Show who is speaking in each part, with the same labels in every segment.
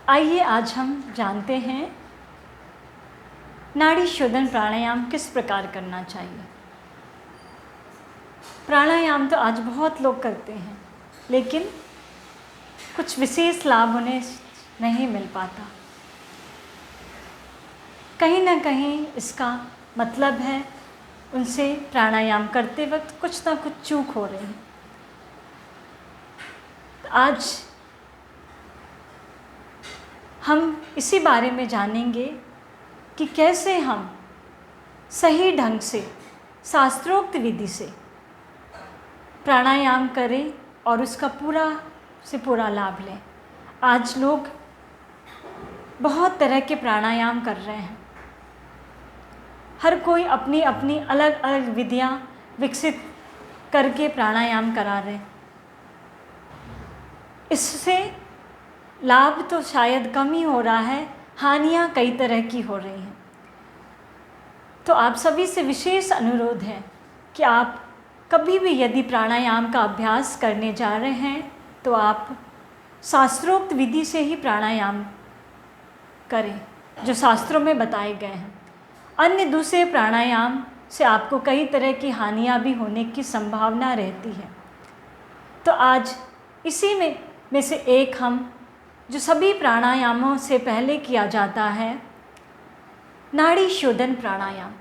Speaker 1: आइए आज हम जानते हैं नाड़ी शोधन प्राणायाम किस प्रकार करना चाहिए। प्राणायाम तो आज बहुत लोग करते हैं, लेकिन कुछ विशेष लाभ उन्हें नहीं मिल पाता। कहीं ना कहीं इसका मतलब है उनसे प्राणायाम करते वक्त कुछ ना कुछ चूक हो रही है। आज हम इसी बारे में जानेंगे कि कैसे हम सही ढंग से शास्त्रोक्त विधि से प्राणायाम करें और उसका पूरा से पूरा लाभ लें। आज लोग बहुत तरह के प्राणायाम कर रहे हैं। हर कोई अपनी अपनी अलग अलग विधियां विकसित करके प्राणायाम करा रहे हैं। इससे लाभ तो शायद कम ही हो रहा है, हानियां कई तरह की हो रही हैं। तो आप सभी से विशेष अनुरोध है कि आप कभी भी यदि प्राणायाम का अभ्यास करने जा रहे हैं तो आप शास्त्रोक्त विधि से ही प्राणायाम करें जो शास्त्रों में बताए गए हैं। अन्य दूसरे प्राणायाम से आपको कई तरह की हानियां भी होने की संभावना रहती है। तो आज इसी में से एक हम जो सभी प्राणायामों से पहले किया जाता है, नाड़ी शोधन प्राणायाम,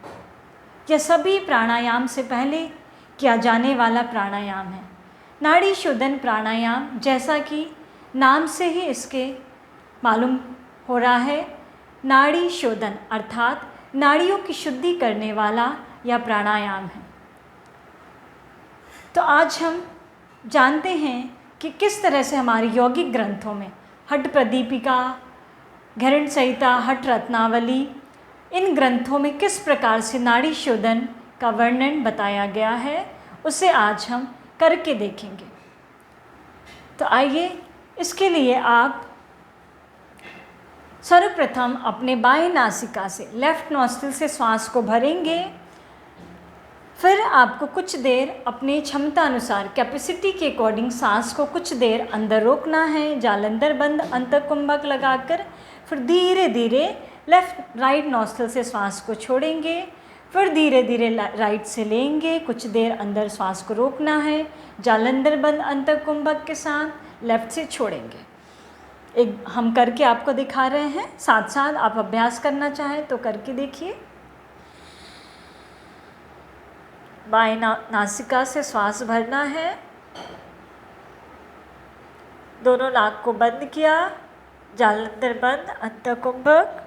Speaker 1: यह सभी प्राणायाम से पहले किया जाने वाला प्राणायाम है। नाड़ी शोधन प्राणायाम जैसा कि नाम से ही इसके मालूम हो रहा है, नाड़ी शोधन अर्थात नाड़ियों की शुद्धि करने वाला यह प्राणायाम है। तो आज हम जानते हैं कि किस तरह से हमारे यौगिक ग्रंथों में हठ प्रदीपिका, घृण संहिता, हठ रत्नावली, इन ग्रंथों में किस प्रकार से नाड़ी शोधन का वर्णन बताया गया है, उसे आज हम करके देखेंगे। तो आइए, इसके लिए आप सर्वप्रथम अपने बाएं नासिका से लेफ्ट नॉस्ट्रिल से श्वास को भरेंगे। फिर आपको कुछ देर अपनी क्षमता अनुसार कैपेसिटी के अकॉर्डिंग सांस को कुछ देर अंदर रोकना है, जालंधर बंद अंतकुंभक लगाकर। फिर धीरे धीरे लेफ्ट राइट नॉस्ट्रिल से श्वास को छोड़ेंगे। फिर धीरे धीरे राइट से लेंगे, कुछ देर अंदर श्वास को रोकना है, जालंधर बंद अंतकुंभक के साथ लेफ्ट से छोड़ेंगे। एक हम करके आपको दिखा रहे हैं, साथ साथ आप अभ्यास करना चाहें तो करके देखिए। बाएं नासिका से श्वास भरना है, दोनों नाक को बंद किया, जालंधर बंद अंतकुंभक।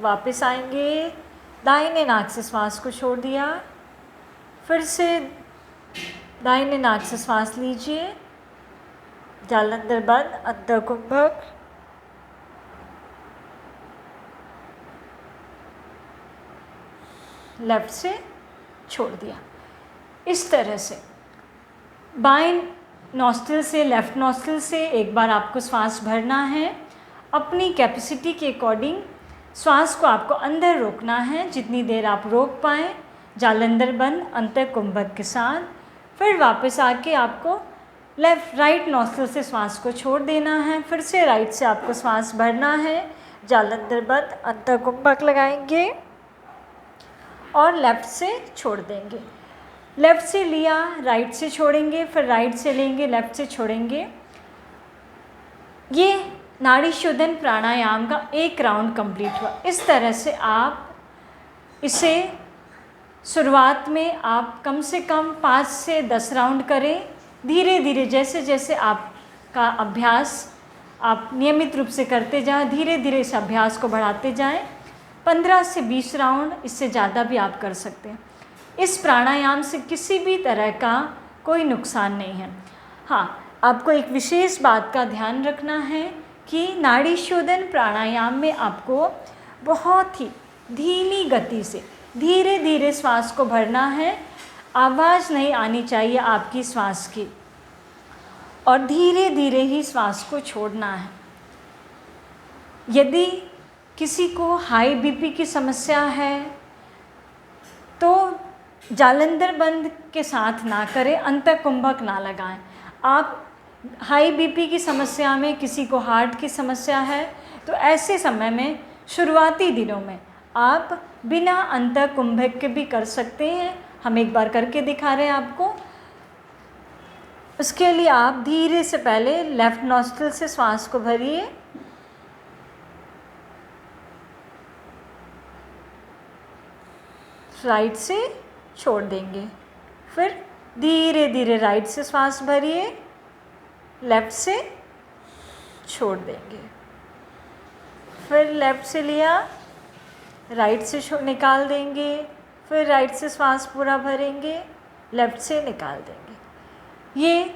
Speaker 1: वापस आएंगे, दाहिने नाक से श्वास को छोड़ दिया। फिर से दाहिने नाक से श्वास लीजिए, जालंधर बंद अंतकुंभक। लेफ्ट से छोड़ दिया। इस तरह से बाएं नॉस्ट्रिल से लेफ्ट नॉस्ट्रिल से एक बार आपको श्वास भरना है। अपनी कैपेसिटी के अकॉर्डिंग श्वास को आपको अंदर रोकना है, जितनी देर आप रोक पाएँ, जालंधर बंद अंतकुंभक के साथ। फिर वापस आके आपको लेफ्ट राइट नॉस्ट्रिल से श्वास को छोड़ देना है। फिर से राइट से आपको श्वास भरना है, जालंधर बंद अंतकुंभक लगाएंगे और लेफ़्ट से छोड़ देंगे। लेफ़्ट से लिया, राइट से छोड़ेंगे, फिर राइट से लेंगे, लेफ़्ट से छोड़ेंगे। ये नाड़ी शोधन प्राणायाम का एक राउंड कंप्लीट हुआ। इस तरह से आप इसे शुरुआत में आप कम से कम 5 से 10 राउंड करें। धीरे धीरे जैसे जैसे आपका अभ्यास आप नियमित रूप से करते जाएं, धीरे धीरे इस अभ्यास को बढ़ाते जाएं। 15 से 20 राउंड, इससे ज़्यादा भी आप कर सकते हैं। इस प्राणायाम से किसी भी तरह का कोई नुकसान नहीं है। हाँ, आपको एक विशेष बात का ध्यान रखना है कि नाड़ी शोधन प्राणायाम में आपको बहुत ही धीमी गति से धीरे धीरे श्वास को भरना है। आवाज़ नहीं आनी चाहिए आपकी श्वास की, और धीरे धीरे ही श्वास को छोड़ना है। यदि किसी को हाई बीपी की समस्या है तो जालंधर बंद के साथ ना करें, अंतकुंभक ना लगाएं। आप हाई बीपी की समस्या में, किसी को हार्ट की समस्या है, तो ऐसे समय में शुरुआती दिनों में आप बिना अंतःकुंभक के भी कर सकते हैं। हम एक बार करके दिखा रहे हैं आपको। उसके लिए आप धीरे से पहले लेफ़्ट नॉस्ट्रिल से श्वास को भरिए, राइट से छोड़ देंगे। फिर धीरे धीरे राइट से श्वास भरिए, लेफ़्ट से छोड़ देंगे। फिर लेफ़्ट से लिया, राइट से निकाल देंगे। फिर राइट से श्वास पूरा भरेंगे, लेफ़्ट से निकाल देंगे। ये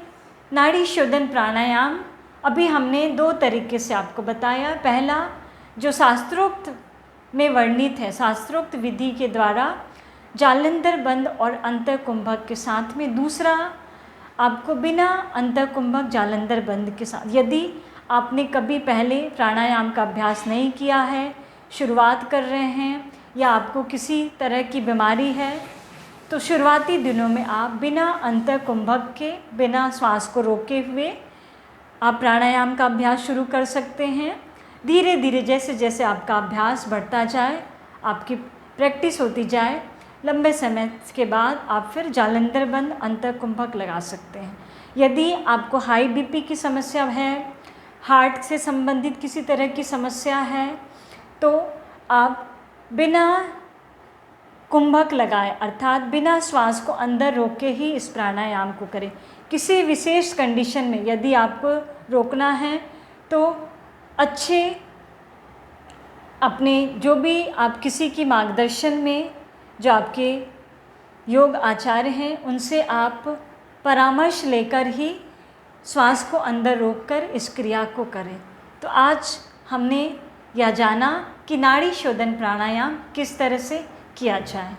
Speaker 1: नाड़ी शोधन प्राणायाम अभी हमने 2 तरीके से आपको बताया। पहला जो शास्त्रोक्त में वर्णित है, शास्त्रोक्त विधि के द्वारा जालंधर बंद और अंतःकुंभक के साथ में। दूसरा आपको बिना अंतःकुंभक जालंधर बंद के साथ। यदि आपने कभी पहले प्राणायाम का अभ्यास नहीं किया है, शुरुआत कर रहे हैं, या आपको किसी तरह की बीमारी है, तो शुरुआती दिनों में आप बिना अंतःकुंभक के, बिना श्वास को रोके हुए आप प्राणायाम का अभ्यास शुरू कर सकते हैं। धीरे धीरे जैसे जैसे आपका अभ्यास बढ़ता जाए, आपकी प्रैक्टिस होती जाए, लंबे समय के बाद आप फिर जालंधर बंद अंतःकुंभक लगा सकते हैं। यदि आपको हाई बीपी की समस्या है, हार्ट से संबंधित किसी तरह की समस्या है, तो आप बिना कुंभक लगाए, अर्थात बिना श्वास को अंदर रोके ही इस प्राणायाम को करें। किसी विशेष कंडीशन में यदि आपको रोकना है तो अच्छे अपने जो भी आप किसी की मार्गदर्शन में, जो आपके योग आचार्य हैं, उनसे आप परामर्श लेकर ही श्वास को अंदर रोककर इस क्रिया को करें। तो आज हमने यह जाना कि नाड़ी शोधन प्राणायाम किस तरह से किया जाए।